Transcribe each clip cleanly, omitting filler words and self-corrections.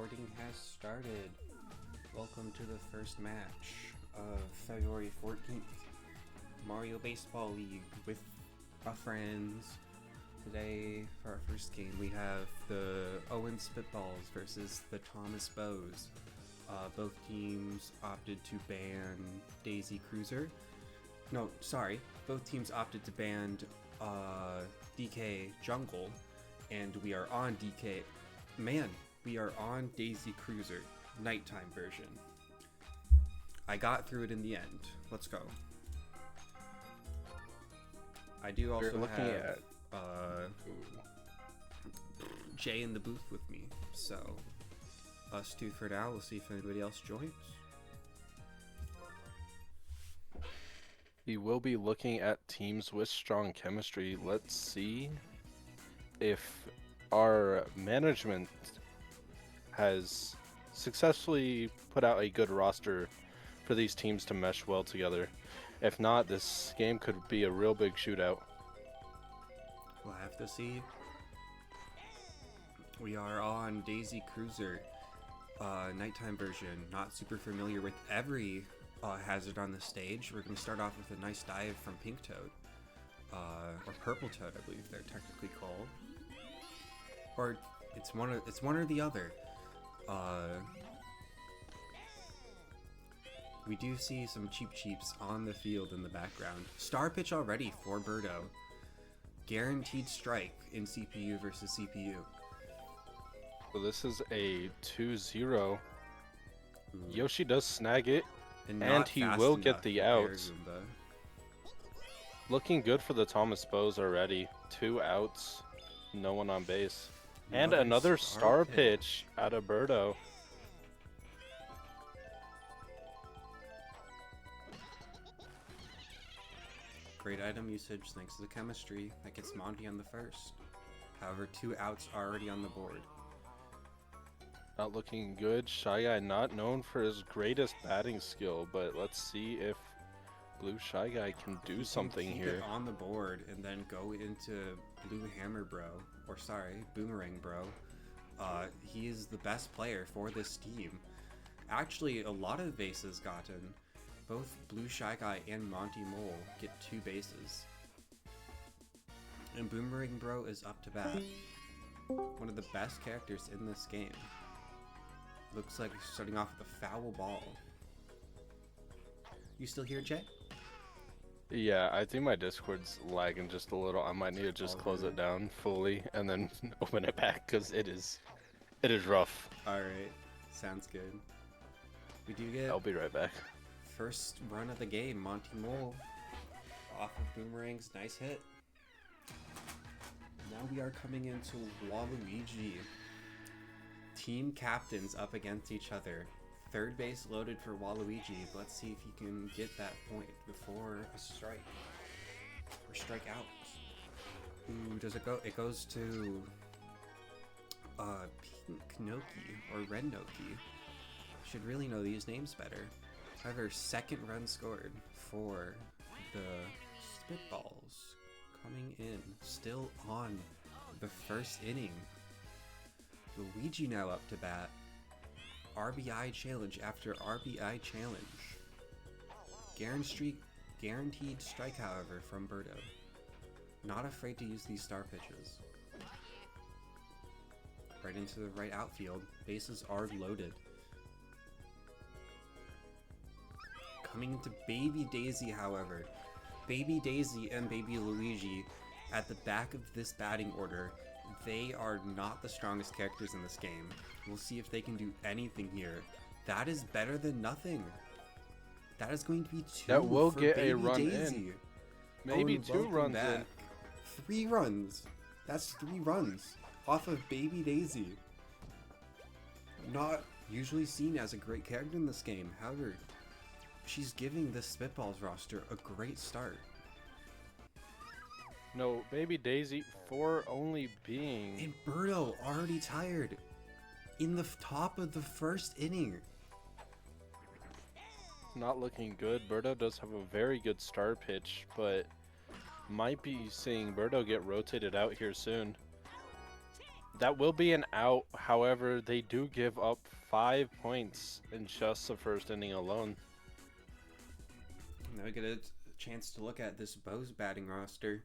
recording has started. Welcome to the first match of February 14th, Mario Baseball League with our friends. Today, for our first game, we have the Owen Spitballs versus the Thomas Bows. Both teams opted to ban Daisy Cruiser. No, sorry. Both teams opted to ban DK Jungle, and we are on DK. Man, we are on Daisy Cruiser, nighttime version. I got through it in the end. Let's go. I do also have Jay in the booth with me, so us two for now. We'll see if anybody else joins. We will be looking at teams with strong chemistry. Let's see if our management has successfully put out a good roster for these teams to mesh well together. If not, this game could be a real big shootout. We'll have to see. We are on Daisy Cruiser, nighttime version. Not super familiar with every hazard on the stage. We're going to start off with a nice dive from Pink Toad, or Purple Toad, I believe they're technically called. Or it's one or the other. We do see some Cheeps on the field in the background. Star pitch already for Birdo. Guaranteed strike in CPU versus CPU. So this is a 2-0. Yoshi does snag it, and he will get the outs. Looking good for the Thomas Bows already. 2 outs, no one on base. And another star pitch out of Birdo. Great item usage thanks to the chemistry. That gets Monty on the first. However, 2 outs already on the board. Not looking good. Shy Guy not known for his greatest batting skill, but let's see if Blue Shy Guy can do something here. It on the board and then go into Blue Hammer Bro, or sorry, Boomerang Bro. He is the best player for this team. Actually, a lot of bases gotten. Both Blue Shy Guy and Monty Mole get 2 bases. And Boomerang Bro is up to bat. One of the best characters in this game. Looks like he's starting off with a foul ball. You still here, Jay? Yeah, I think my Discord's lagging just a little. I might need to just close it down fully and then open it back because it is rough. Alright, sounds good. We do get... I'll be right back. First run of the game, Monty Mole off of Boomerang's nice hit. Now we are coming into Waluigi. Team captains up against each other. Third base loaded for Waluigi. Let's see if he can get that point before a strike. Or strike out. Ooh, does it go? It goes to Pink Noki or Red Noki. Should really know these names better. However, second run scored for the Spitballs. Coming in, still on the first inning. Luigi now up to bat. RBI challenge after RBI challenge. Guaranteed strike, however, from Birdo. Not afraid to use these star pitches. Right into the right outfield. Bases are loaded. Coming into Baby Daisy, however. Baby Daisy and Baby Luigi at the back of this batting order. They are not the strongest characters in this game. We'll see if they can do anything here. That is better than nothing. That is going to be 2 that will for get Baby a run Daisy. in. Maybe 2 runs back. in. 3 runs. That's 3 runs off of Baby Daisy. Not usually seen as a great character in this game. However, she's giving this Spitballs roster a great start. No, Baby Daisy for only being... And Birdo already tired in the top of the first inning. Not looking good. Birdo does have a very good star pitch, but might be seeing Birdo get rotated out here soon. That will be an out. However, they do give up 5 points in just the first inning alone. Now we get a chance to look at this Bows batting roster.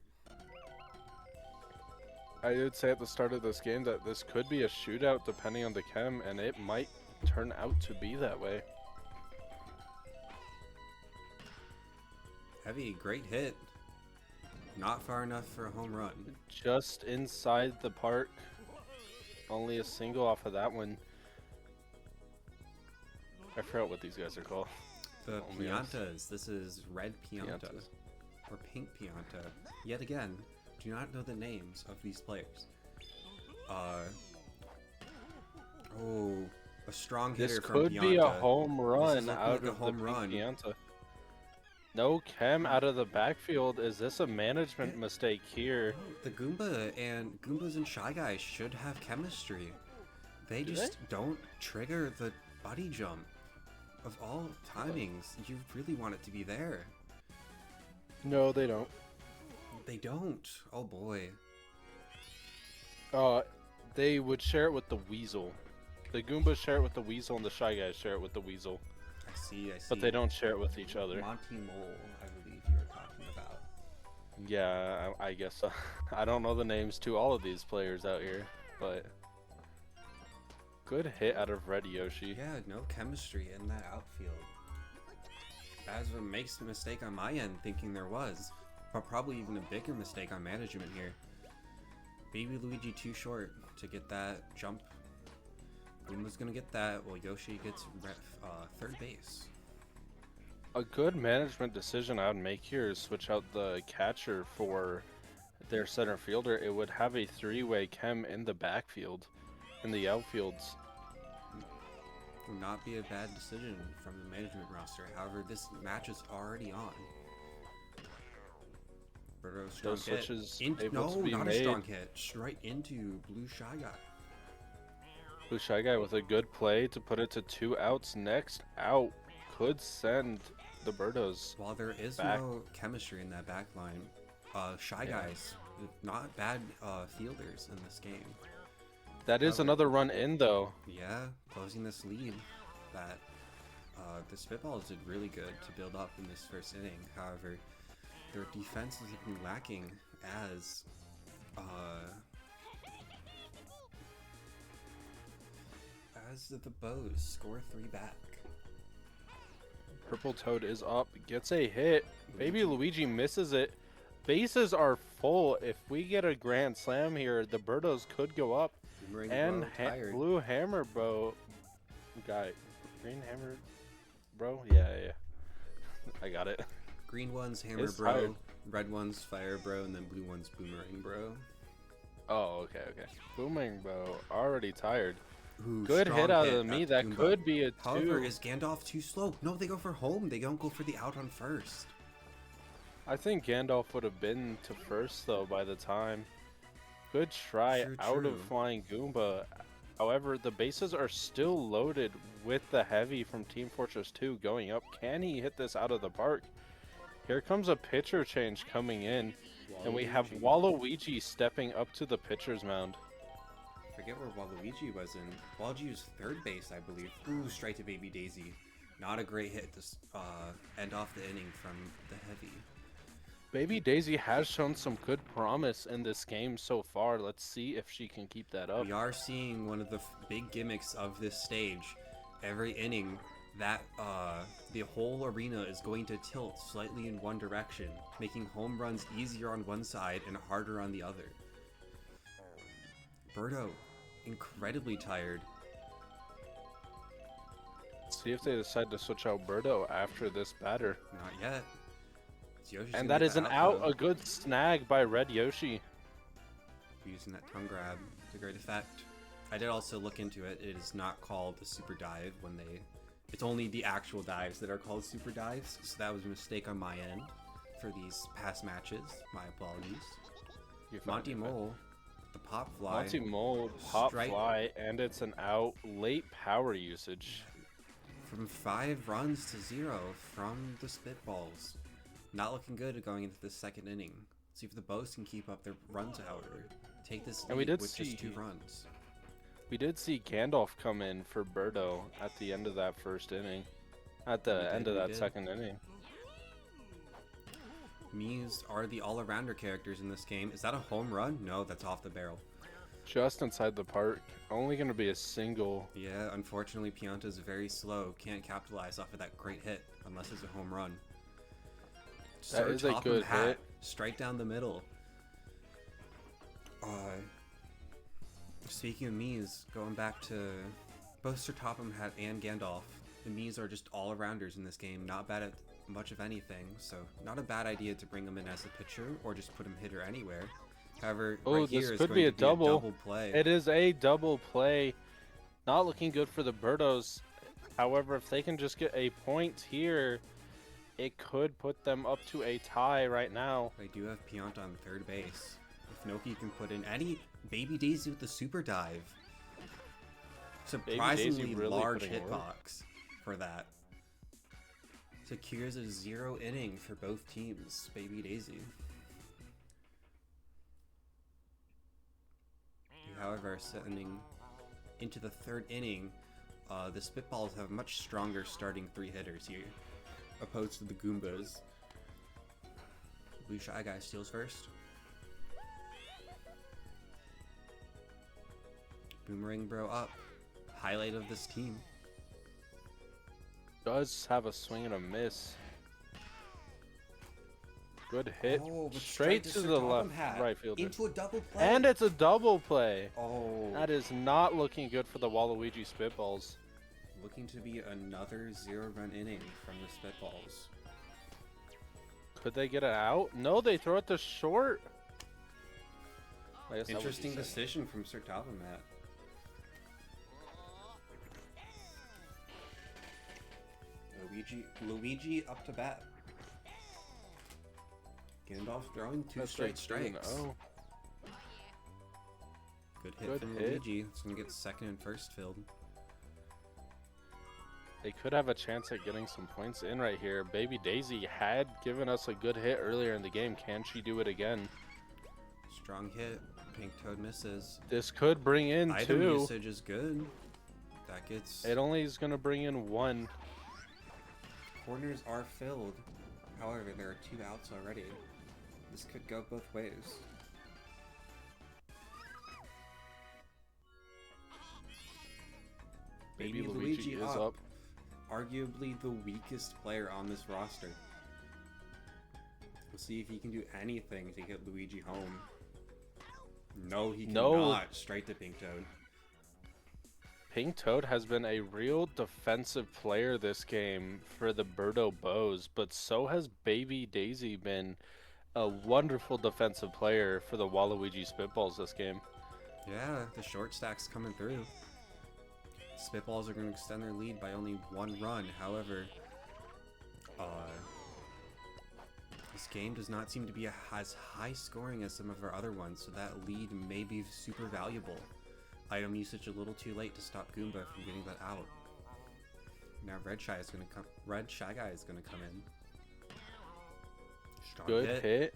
I did say at the start of this game that this could be a shootout depending on the chem, and it might turn out to be that way. Heavy, great hit. Not far enough for a home run. Just inside the park. Only a single off of that one. I forgot what these guys are called. The Only us. Piantas. This is red Pianta. Piantas. Or pink Pianta. Yet again, do not know the names of these players. Oh, a strong hitter This from could Pianta. be a home run looking out like a of home the run. Pianta. No chem out of the backfield. Is this a management mistake here? The Goombas and Shy Guys should have chemistry. They Do just don't trigger the buddy jump. Of all timings, you really want it to be there. No, they don't. They don't. Oh boy. They would share it with the Weasel. The Goombas share it with the Weasel, and the Shy Guys share it with the Weasel. I see. But they don't share it with each other. Monty Mole, I believe you were talking about. Yeah, I guess so. I don't know the names to all of these players out here, but good hit out of Red Yoshi. Yeah, no chemistry in that outfield. That's what makes the mistake on my end, thinking there was. But probably even a bigger mistake on management here. Baby Luigi too short to get that jump. Goomba's gonna get that, while Yoshi gets third base. A good management decision I would make here is switch out the catcher for their center fielder. It would have a three-way chem in the backfield, in the outfields. Would not be a bad decision from the management roster. However, this match is already on. Berto's strong Those hit. switches No, able to be not a made. strong hit. Straight into Blue Shy Guy. Blue Shy Guy with a good play to put it to 2 outs. Next out could send the Birdos. While there is back. no chemistry in that back line, Shy Yeah. Guys, not bad fielders in this game. That is another run in, though. Yeah, closing this lead that the Spitballs did really good to build up in this first inning. However, their defense is looking lacking as the Bows score 3 back. Purple Toad is up, gets a hit. Baby Luigi misses it. Bases are full. If we get a grand slam here, the Birdos could go up. Boomerang And Bro tired. Blue Hammer Bro guy, Green Hammer Bro, yeah. I got it. Green one's Hammer It's Bro, tired. red one's Fire Bro, and then blue one's Boomerang Bro. Oh, okay. Boomerang Bro already tired. Ooh, Good strong hit out of me. at That Goomba. could be a 2. However, is Gandalf too slow? No, they go for home. They don't go for the out on first. I think Gandalf would have been to first though by the time. Good try True, out true. of Flying Goomba. However, the bases are still loaded with the heavy from Team Fortress 2 going up. Can he hit this out of the park? Here comes a pitcher change coming in, and we have Waluigi stepping up to the pitcher's mound. Forget where Waluigi was in. Waluigi was third base, I believe. Ooh, straight to Baby Daisy. Not a great hit to end off the inning from the heavy. Baby Daisy has shown some good promise in this game so far. Let's see if she can keep that up. We are seeing one of the big gimmicks of this stage. Every inning, that the whole arena is going to tilt slightly in one direction, making home runs easier on one side and harder on the other. Birdo, incredibly tired. See if they decide to switch out Birdo after this batter. Not yet. It's Yoshi's And gonna that get is the an out, though. a good snag by Red Yoshi. Using that tongue grab to great effect. I did also look into it. It is not called a super dive when they... It's only the actual dives that are called super dives. So that was a mistake on my end for these past matches. My apologies. You're fine, Monty you're fine. Mole, the pop fly. Monty Mole, pop Strike. fly, and it's an out. Late power usage. From 5 runs to 0 from the Spitballs. Not looking good going into the second inning. See if the Bows can keep up their runs, however. take this And we lead did with just 2 see- runs. We did see Gandalf come in for Birdo at the end of that first inning. At the end of that second inning. Mies are the all-arounder characters in this game. Is that a home run? No, that's off the barrel. Just inside the park. Only going to be a single. Yeah, unfortunately, Pianta's very slow. Can't capitalize off of that great hit unless it's a home run. That is a good hit. Straight down the middle. Speaking of Mies, going back to both Sir Topham Hatt and Gandalf, the Mies are just all-arounders in this game. Not bad at much of anything, so not a bad idea to bring him in as a pitcher or just put him hitter anywhere. However, right here is going to be a double play. It is a double play. Not looking good for the Birdos. However, if they can just get a point here, it could put them up to a tie right now. They do have Pianta on third base. If Noki can put in any Baby Daisy with the super dive. Surprisingly really large putting work. hitbox for that. Secures a 0 inning for both teams. Baby Daisy. However, sending into the 3rd inning, the Spitballs have much stronger starting 3 hitters here, opposed to the Goombas. Blue Shy Guy steals first. Boomerang Bro up. Highlight of this team. Does have a swing and a miss. Good hit. Oh, but straight to the left right fielder. Into a double play. And it's a double play. Oh. That is not looking good for the Waluigi Spitballs. Looking to be another 0-run inning from the Spitballs. Could they get it out? No, they throw it to short. I guess Interesting decision from Sir Topham Hatt. Luigi up to bat. Gandalf throwing 2 straight strikes. Good hit from Luigi. It's going to get second and first filled. They could have a chance at getting some points in right here. Baby Daisy had given us a good hit earlier in the game. Can she do it again? Strong hit. Pink Toad misses. This could bring in Item 2. usage is good. That gets... It only is going to bring in 1. Corners are filled. However, there are 2 outs already. This could go both ways. Baby Luigi is up. Arguably the weakest player on this roster. We'll see if he can do anything to get Luigi home. No, he cannot. Straight to Pink Toad. Pink Toad has been a real defensive player this game for the Birdo Bows, but so has Baby Daisy been a wonderful defensive player for the Waluigi Spitballs this game. Yeah, the short stack's coming through. Spitballs are going to extend their lead by only 1 run. However, this game does not seem to be as high scoring as some of our other ones, so that lead may be super valuable. Item usage a little too late to stop Goomba from getting that out. Now Red Shy Guy is gonna come in. Strong Good hit.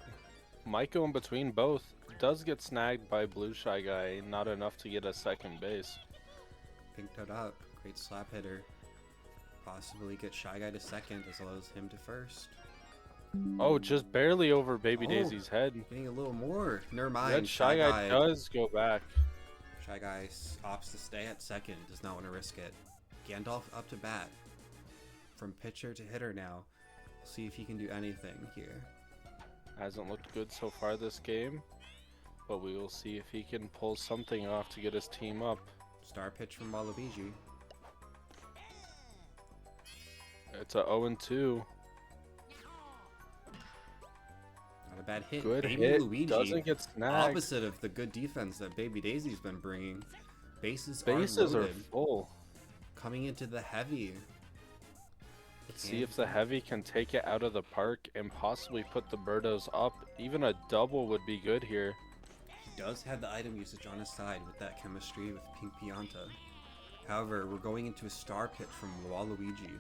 Might go in between both. Does get snagged by Blue Shy Guy, not enough to get a second base. Pink Toad up. Great slap hitter. Possibly get Shy Guy to second as well as him to first. Oh, just barely over Baby Daisy's head. Getting a little more. Never mind. Red Shy Guy does go back. Shy Guy opts to stay at second. Does not want to risk it. Gandalf up to bat. From pitcher to hitter now. See if he can do anything here. Hasn't looked good so far this game, but we will see if he can pull something off to get his team up. Star pitch from Waluigi. It's a 0-2. Not a bad hit. Good Baby hit. Luigi, doesn't get snagged. opposite of the good defense that Baby Daisy's been bringing. Bases are are full. Coming into the heavy. Let's see if the heavy can take it out of the park and possibly put the Birdos up. Even a double would be good here. He does have the item usage on his side with that chemistry with Pink Pianta. However, we're going into a star pitch from Waluigi.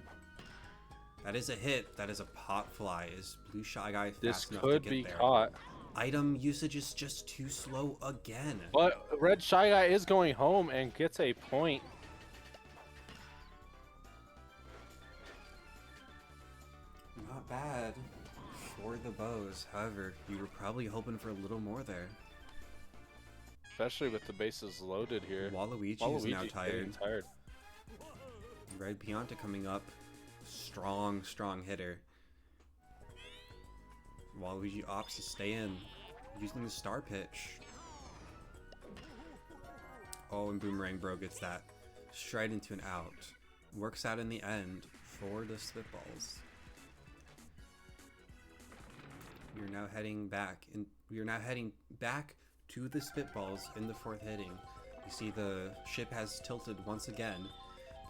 That is a hit. That is a pop fly. Is Blue Shy Guy fast This enough could to get be there? caught. Item usage is just too slow again. But Red Shy Guy is going home and gets a point. Not bad for the bows. However, you were probably hoping for a little more there. Especially with the bases loaded here. Waluigi is now tired. tired. Red Pianta coming up. Strong hitter. Waluigi opts to stay in, using the star pitch. Oh, and Boomerang Bro gets that straight into an out. Works out in the end for the Spitballs. We are now heading back to the Spitballs in the 4th inning. You see the ship has tilted once again.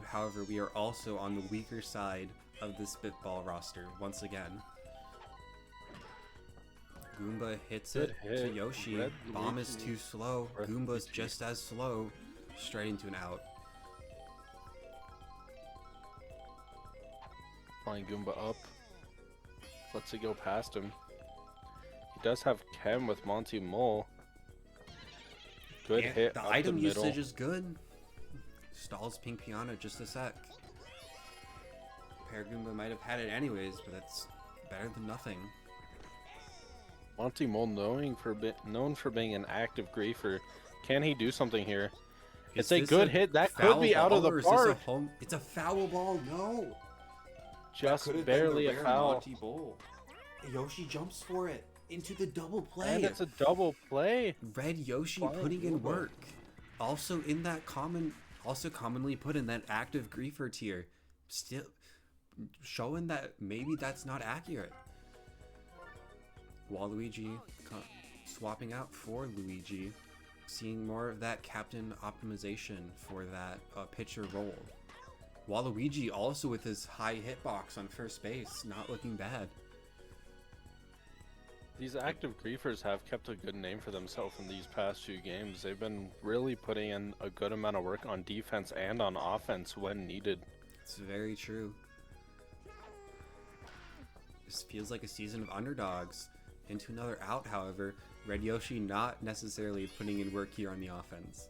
However, we are also on the weaker side of the Spitball roster once again. Goomba hits it to Yoshi. Bomb is too slow. Goomba's just as slow. Straight into an out. Flying Goomba up. Lets it go past him. He does have Chem with Monty Mole. Good hit. The item usage is good. Stalls Pink Piano just a sec. Pear Goomba might have had it anyways, but that's better than nothing. Monty Mole known for being an active griefer. Can he do something here? It's a good hit. That could be out of the park. It's a foul ball. No. Just barely a foul. Yoshi jumps for it into the double play. And it's a double play. Red Yoshi putting in work. Also commonly put in that active griefer tier. Still showing that maybe that's not accurate. Waluigi swapping out for Luigi. Seeing more of that captain optimization for that pitcher role. Waluigi also with his high hitbox on first base, not looking bad. These active griefers have kept a good name for themselves in these past few games. They've been really putting in a good amount of work on defense and on offense when needed. It's very true. This feels like a season of underdogs. Into another out, however. Red Yoshi not necessarily putting in work here on the offense.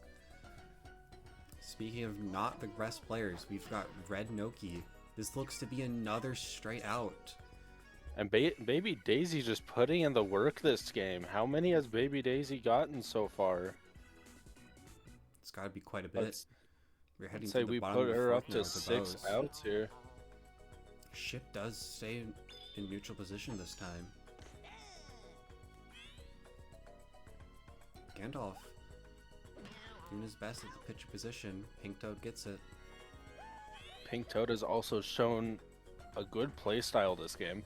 Speaking of not the best players, we've got Red Noki. This looks to be another straight out. And Baby Daisy just putting in the work this game. How many has Baby Daisy gotten so far? It's got to be quite a bit. We're heading to the bottom of the 4th. We put her up now to with 6 outs here. Ship does stay in neutral position this time. Gandalf doing his best at the pitcher position. Pink Toad gets it. Pink Toad has also shown a good play style this game.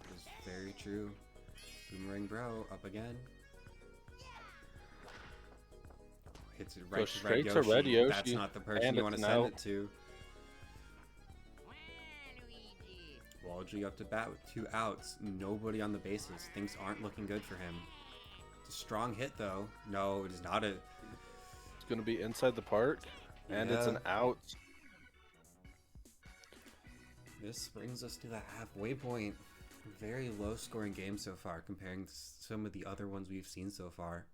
That is very true. Boomerang Bro up again. Hits it right to straight Red to Red Yoshi. That's not the person you want to send it to. Waluigi up to bat with 2 outs. Nobody on the bases. Things aren't looking good for him. It's a strong hit though. No, it is not a... It's going to be inside the park. And it's an out. This brings us to the halfway point. Very low scoring game so far comparing to some of the other ones we've seen so far.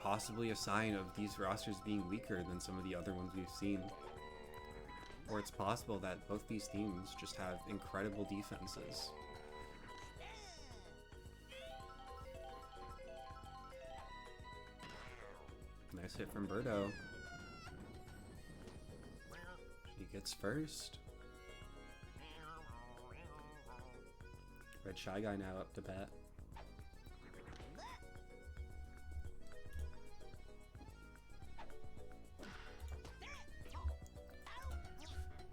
Possibly a sign of these rosters being weaker than some of the other ones we've seen. Or it's possible that both these teams just have incredible defenses. Nice hit from Birdo. She gets first. Red Shy Guy now up to bat.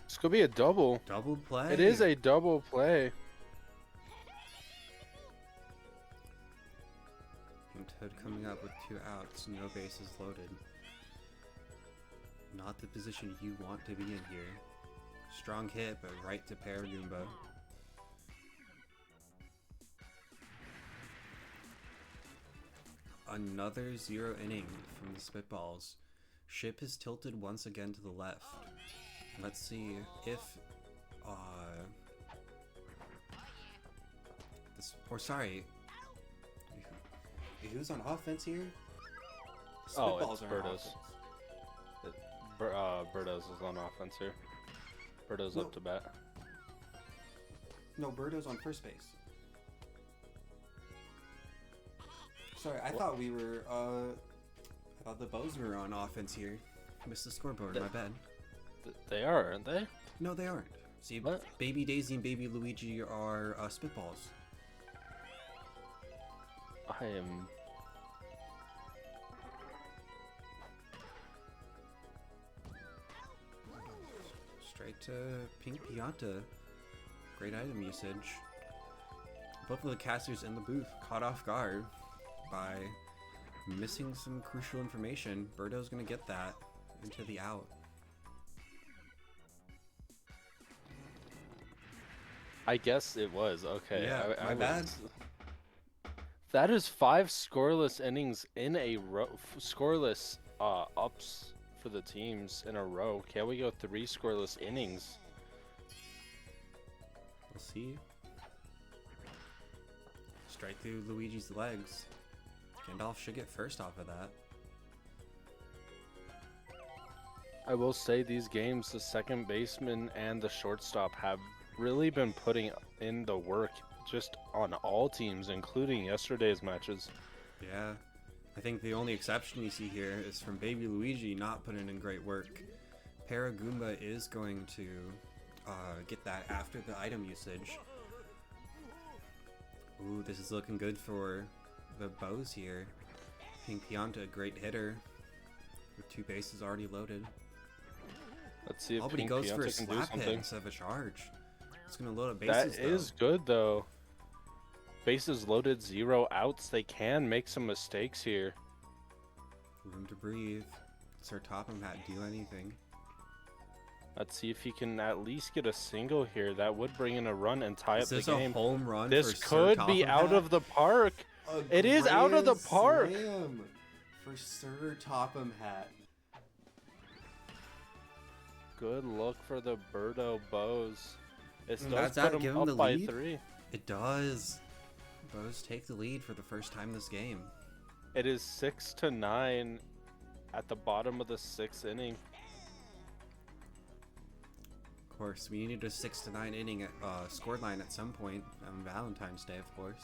This could be a double. Double play. It is a double play. Pink Toad coming up with 2 outs, no bases loaded. Not the position you want to be in here. Strong hit, but right to pair Goomba. Another 0 inning from the Spitballs. Ship is tilted once again to the left. Let's see if Who's on offense here? Oh, Spitballs it's are on Birdos. offense. Birdos is on offense here. Birdos No. up to bat. No, Birdo's on first base. Sorry, I thought we were, I thought the Bows were on offense here. Missed the scoreboard, my bad. They are, aren't they? No, they aren't. See, What? Baby Daisy and Baby Luigi are Spitballs. I am. Straight to Pink Pianta. Great item usage. Both of the casters in the booth caught off guard by missing some crucial information. Birdo's gonna get that into the out. I guess it was okay. Yeah, I my bad. That is 5 scoreless innings in a row. Scoreless ups for the teams in a row. Can we go 3 scoreless innings? We'll see. Straight through Luigi's legs. Gandalf should get first off of that. I will say these games, the second baseman and the shortstop have really been putting in the work just on all teams, including yesterday's matches. Yeah. I think the only exception you see here is from Baby Luigi not putting in great work. Paragoomba is going to get that after the item usage. Ooh, this is looking good for the Bows here. Pink Pianta, a great hitter with 2 bases already loaded. Let's see if Oh, but he Pink goes for a Pianta can do slap hit something. instead of a charge. It's going to load up bases, That is good though. Bases loaded, 0 outs. They can make some mistakes here. Room to breathe. Sir Topham hat do anything. Let's see if he can at least get a single here. That would bring in a run and tie up Is the this game. a home run This for Sir could be Topham out hat? of the park. A It is out of the grand park. slam for Sir Topham hat. Good look for the Birdo Bows. It And does that's that, put give them him the up by lead? 3. It does. Bows take the lead for the first time this game. It is 6-9 at the bottom of the 6th inning. Of course, we needed a 6-9 inning scoreline at some point on Valentine's Day, of course.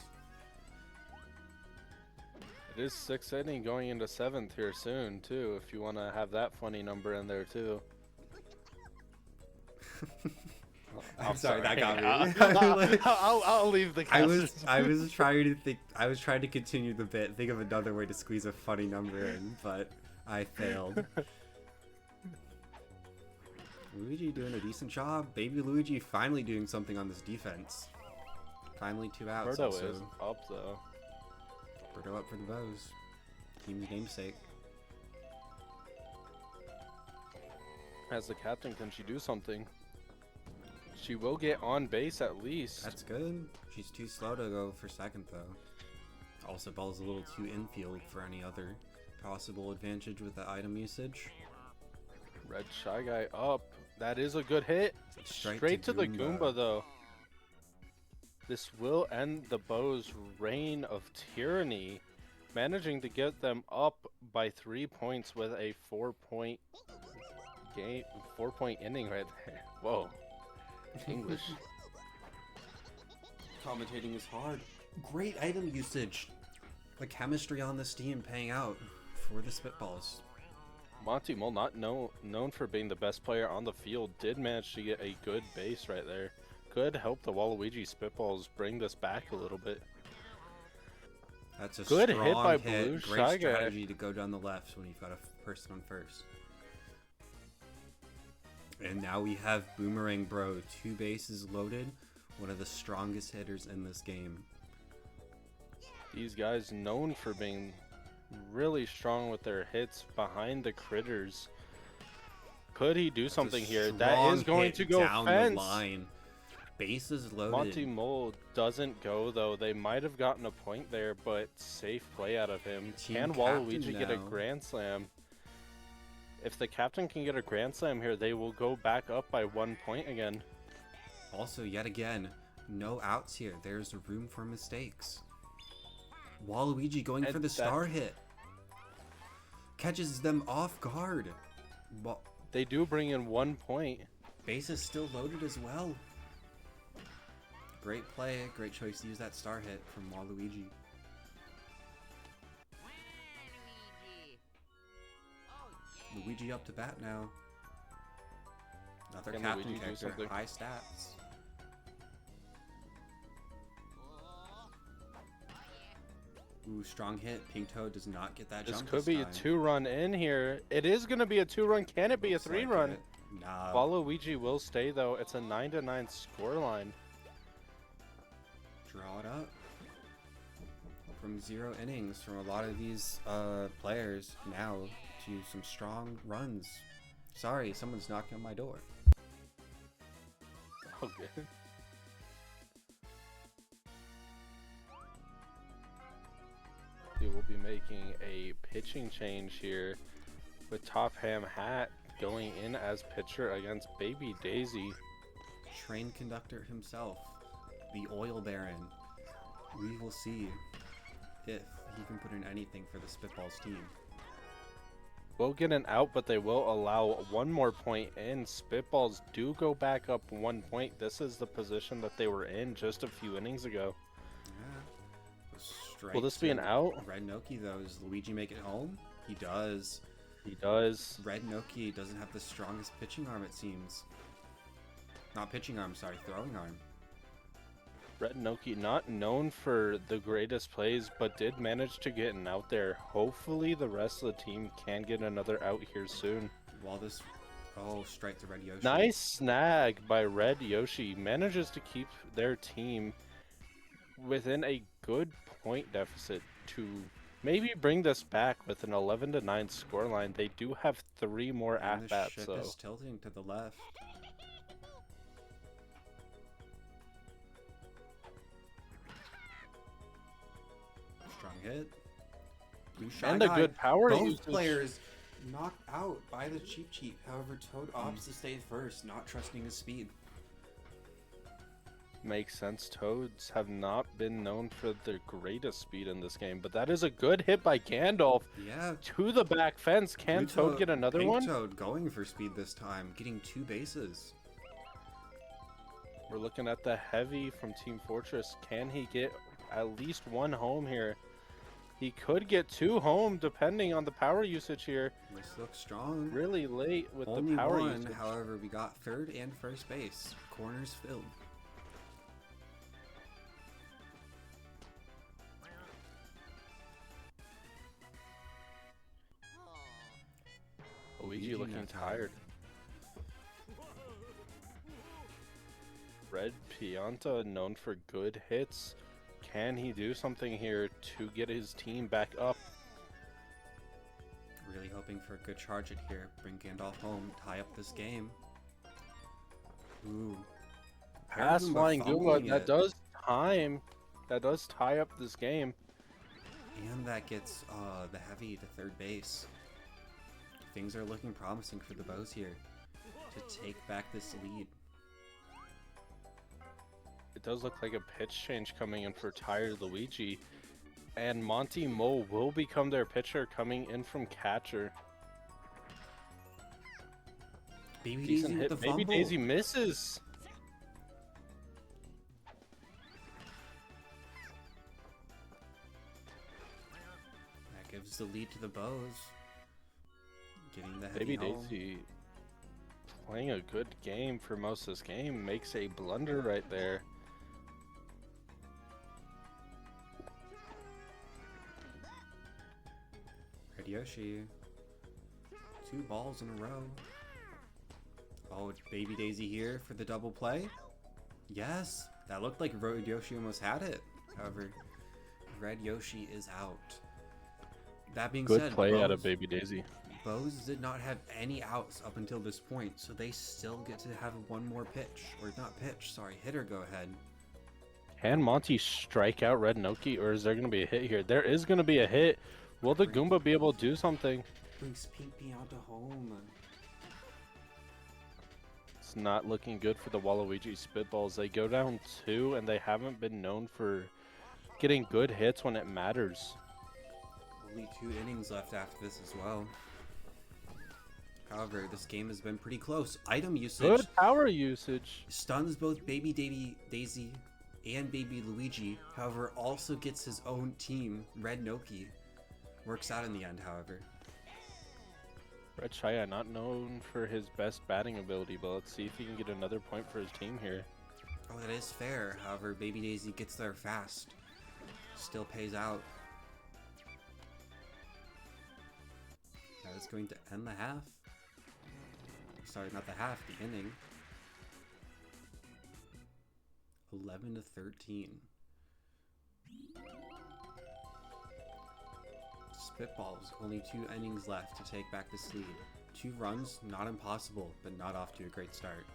It is 6th inning going into 7th here soon too, if you want to have that funny number in there too. I'm sorry, that got me. I'll leave the casters. I was trying to continue the bit, think of another way to squeeze a funny number in, but I failed. Luigi doing a decent job. Baby Luigi finally doing something on this defense. Finally 2 outs. Birdo Also. is up though. Birdo up for the Bows. Team's namesake. As the captain, can she do something? She will get on base at least. That's good. She's too slow to go for second though. Also, ball's a little too infield for any other possible advantage with the item usage. Red Shy Guy up. That is a good hit. Straight to the Goomba though. This will end the Bows' reign of tyranny, managing to get them up by 3 points with a 4-point game, 4-point inning right there. Whoa. English. Commentating is hard. Great item usage. The chemistry on this team paying out for the Spitballs. Monty Mole, not known for being the best player on the field, did manage to get a good base right there. Could help the Waluigi Spitballs bring this back a little bit. That's a Good strong hit by hit. Blue Great Shy Guy. strategy to go down the left when you've got a person on first. And now we have Boomerang Bro, 2 bases loaded, one of the strongest hitters in this game. These guys known for being really strong with their hits behind the critters. Could he do something here? That is going to go down fence. the line. Bases loaded. Monty Mole doesn't go though. They might have gotten a point there, but safe play out of him. Team Can captain Waluigi get a now. grand slam? If the captain can get a grand slam here, they will go back up by 1 point again. Also, yet again, no outs here. There's room for mistakes. Waluigi going And for the star hit. Catches them off guard. They do bring in 1 point. Base is still loaded as well. Great play, great choice to use that star hit from Waluigi. Luigi up to bat now. Another Can captain Luigi do character, something? high stats. Ooh, strong hit. Pink Toad does not get that This jump could be a time. 2-run in here. It is going to be a 2-run. Can it be a Looks like 3-run? it. Nah. Waluigi will stay, though. It's a 9-9 scoreline. Draw it up. From 0 innings from a lot of these players now to some strong runs. Sorry, someone's knocking on my door. Oh, good. He will be making a pitching change here with Top Ham Hat going in as pitcher against Baby Daisy. Train conductor himself, the Oil Baron. We will see if he can put in anything for the Spitballs team. Will get an out, but they will allow 1 more point in. Spitballs do go back up 1 point. This is the position that they were in just a few innings ago. Yeah. Will this be an out? Red Noki, though. Does Luigi make it home? He does. He does. Red Noki doesn't have the strongest pitching arm, it seems. Not pitching arm, sorry, throwing arm. Red Noki not known for the greatest plays, but did manage to get an out there. Hopefully the rest of the team can get another out here soon. While this... Oh, strike to Red Yoshi. Nice snag by Red Yoshi. Manages to keep their team within a good point deficit to maybe bring this back with an 11-9 scoreline. They do have 3 more And at-bats, the ship so... is tilting to the left. Strong hit. Blue Shy And a Guy. good power Both usage. players knocked out by the Cheep Cheep. However, Toad opts to stay first, not trusting his speed. Makes sense. Toads have not been known for their greatest speed in this game, but that is a good hit by Gandalf Yeah. to the back fence. Can Blue Toad get another Pink one? Toad going for speed this time, getting 2 bases. We're looking at the heavy from Team Fortress. Can he get at least 1 home here? He could get 2 home depending on the power usage here. This looks strong. Really late with Only the power one, usage. however, we got third and first base. Corners filled. Luigi looking not tired. Red Pianta known for good hits. Can he do something here to get his team back up? Really hoping for a good charge it here. Bring Gandalf home, tie up this game. Ooh. Pass Goomba flying fumbling Goomba. That it. does time. That does tie up this game. And that gets the heavy to third base. Things are looking promising for the Bows here to take back this lead. It does look like a pitch change coming in for tired Luigi. And Monty Mo will become their pitcher coming in from catcher. Baby Decent Daisy hit. with the Baby fumble. Daisy misses. That gives the lead to the Bows. Getting the heavy Baby home. Daisy playing a good game for most of this game. Makes a blunder right there. Red Yoshi. 2 balls in a row. Oh, it's Baby Daisy here for the double play. Yes, that looked like Red Yoshi almost had it. However, Red Yoshi is out. That being Good said, play out of Baby Daisy. Bows did not have any outs up until this point, so they still get to have 1 more pitch. Or not pitch, sorry, hitter go ahead. Can Monty strike out Red Noki, or is there going to be a hit here? There is going to be a hit. Will the Goomba be able to do something? Brings Pink Pianta home. It's not looking good for the Waluigi Spitballs. They go down 2, and they haven't been known for getting good hits when it matters. Only 2 innings left after this as well. However, this game has been pretty close. Item usage Good power usage. stuns both Baby Daisy and Baby Luigi. However, also gets his own team, Red Noki. Works out in the end, however. Red Shia not known for his best batting ability, but let's see if he can get another point for his team here. Oh, that is fair. However, Baby Daisy gets there fast. Still pays out. That is going to end the half. Sorry, not the half, the inning. 11-13. Spitballs, only 2 innings left to take back this lead. 2 runs, not impossible, but not off to a great start.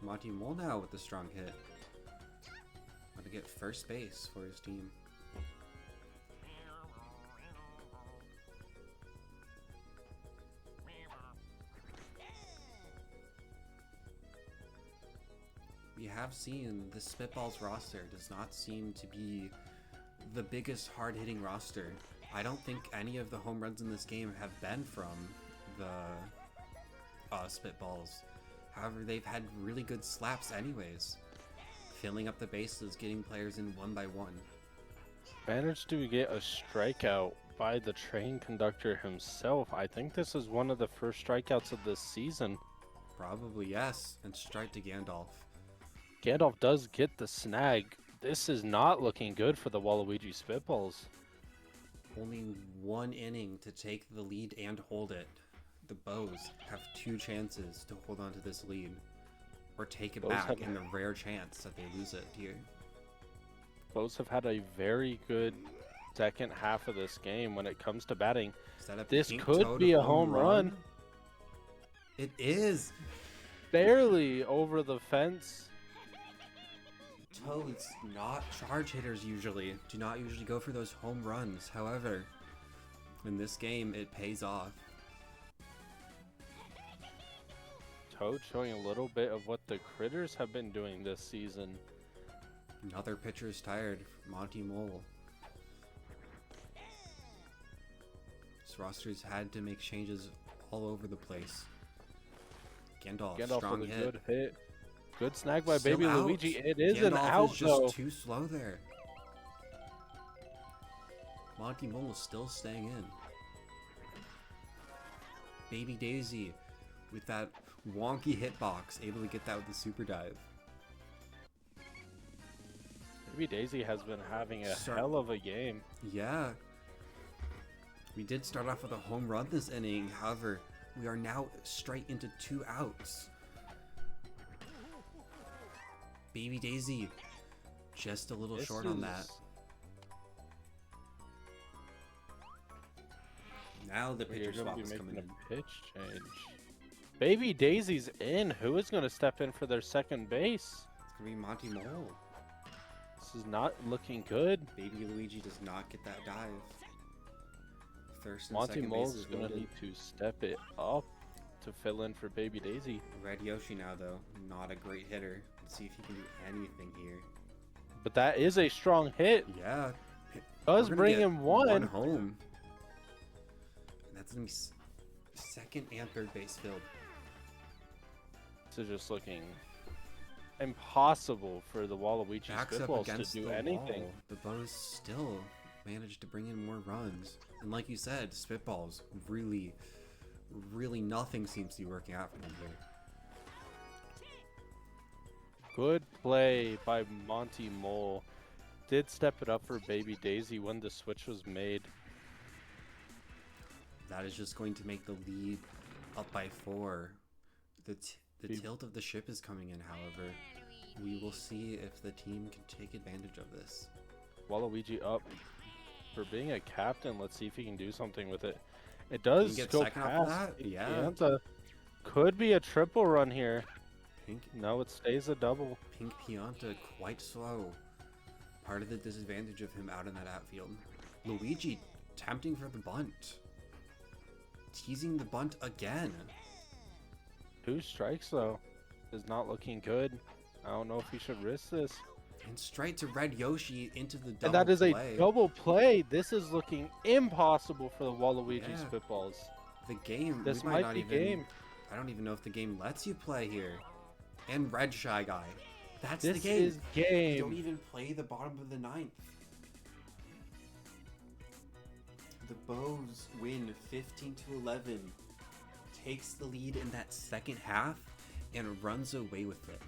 Monty Mole now with the strong hit. Want to get first base for his team. We have seen the Spitballs roster does not seem to be the biggest hard-hitting roster. I don't think any of the home runs in this game have been from the Spitballs. However, they've had really good slaps anyways. Filling up the bases, getting players in one by one. Managed to get a strikeout by the train conductor himself. I think this is one of the first strikeouts of this season. Probably, yes. And strike to Gandalf. Gandalf does get the snag. This is not looking good for the Waluigi Spitballs. Only 1 inning to take the lead and hold it. The Bows have 2 chances to hold on to this lead. Or take it back in the rare chance that they lose it here. Bows have had a very good second half of this game when it comes to batting. This could be a home run. It is! Barely over the fence. Toads, not charge hitters usually, do not usually go for those home runs. However, in this game, it pays off. Toad showing a little bit of what the Critters have been doing this season. Another pitcher is tired, Monty Mole. This roster's had to make changes all over the place. Gandalf strong with a hit. Good hit. Good snag by Still Baby out. Luigi. It is Gandalf an out is just though. too slow there. Monty Mole is still staying in. Baby Daisy with that wonky hitbox, able to get that with the super dive. Baby Daisy has been having a hell of a game. Yeah. We did start off with a home run this inning, however, we are now straight into 2 outs. Baby Daisy, just a little short on that. Now the pitcher swap is coming in. Pitch change. Baby Daisy's in. Who is going to step in for their second base? It's going to be Monty Mole. This is not looking good. Baby Luigi does not get that dive. First and Monty second Mole base is going to need to step it up to fill in for Baby Daisy. Red Yoshi now, though. Not a great hitter. Let's see if he can do anything here. But that is a strong hit. Yeah. Does bring him one home. And that's going to be second and third base filled. This is just looking impossible for the Waluigi Spitballs to do anything. Wall. The Bows still managed to bring in more runs. And like you said, Spitballs, really nothing seems to be working out for them here. Good play by Monty Mole. Did step it up for Baby Daisy when the switch was made. That is just going to make the lead up by 4. The tilt of the ship is coming in, however. We will see if the team can take advantage of this. Waluigi up for being a captain. Let's see if he can do something with it. It does go past. Yeah. Pianta. Could be a triple run here. Pink. No, it stays a double. Pink Pianta quite slow. Part of the disadvantage of him out in that outfield. Luigi tempting for the bunt. Teasing the bunt again. 2 strikes though. is not looking good. I don't know if he should risk this. And straight to Red Yoshi into the double And that is play. a double play. This is looking impossible for the Waluigi Yeah. Spitballs. The game, This we might might not be even, game. I don't even know if the game lets you play here. And Red Shy Guy. That's This the game. is You game. don't even play the bottom of the ninth. The Bows win 15-11. Takes the lead in that second half and runs away with it.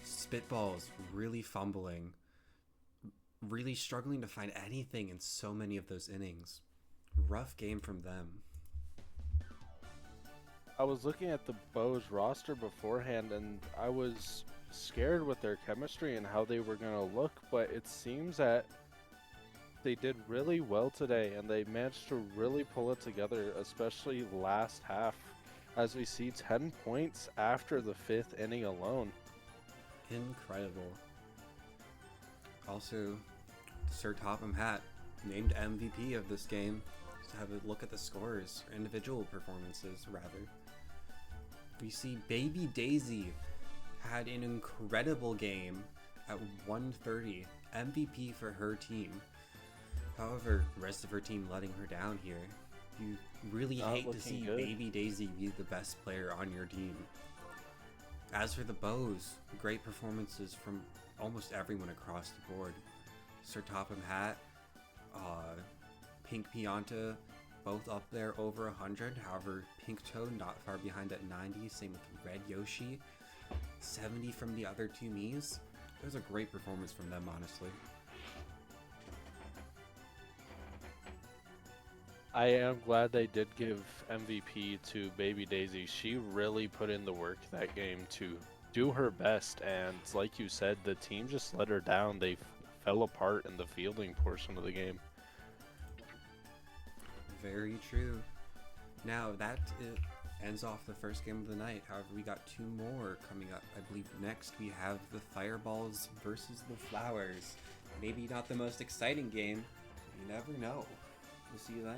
Spitballs really fumbling. Really struggling to find anything in so many of those innings. Rough game from them. I was looking at the Bows roster beforehand, and I was scared with their chemistry and how they were going to look, but it seems that they did really well today, and they managed to really pull it together, especially last half, as we see 10 points after the 5th inning alone. Incredible. Also, Sir Topham Hatt named MVP of this game. To have a look at the scores, or individual performances, rather. We see Baby Daisy had an incredible game at 130, MVP for her team. However, the rest of her team letting her down here. You really Not hate to see looking good. Baby Daisy be the best player on your team. As for the Bows, great performances from almost everyone across the board. Sir Topham Hatt, Pink Pianta, both up there over 100. However, Pink Toad not far behind at 90. Same with Red Yoshi. 70 from the other two Miis. It was a great performance from them, honestly. I am glad they did give MVP to Baby Daisy. She really put in the work that game to do her best, and like you said, the team just let her down. They fell apart in the fielding portion of the game. Very true. Now that ends off the first game of the night. However, we got two more coming up. I believe next we have the Fireballs versus the Flowers. Maybe not the most exciting game. You never know. We'll see you then.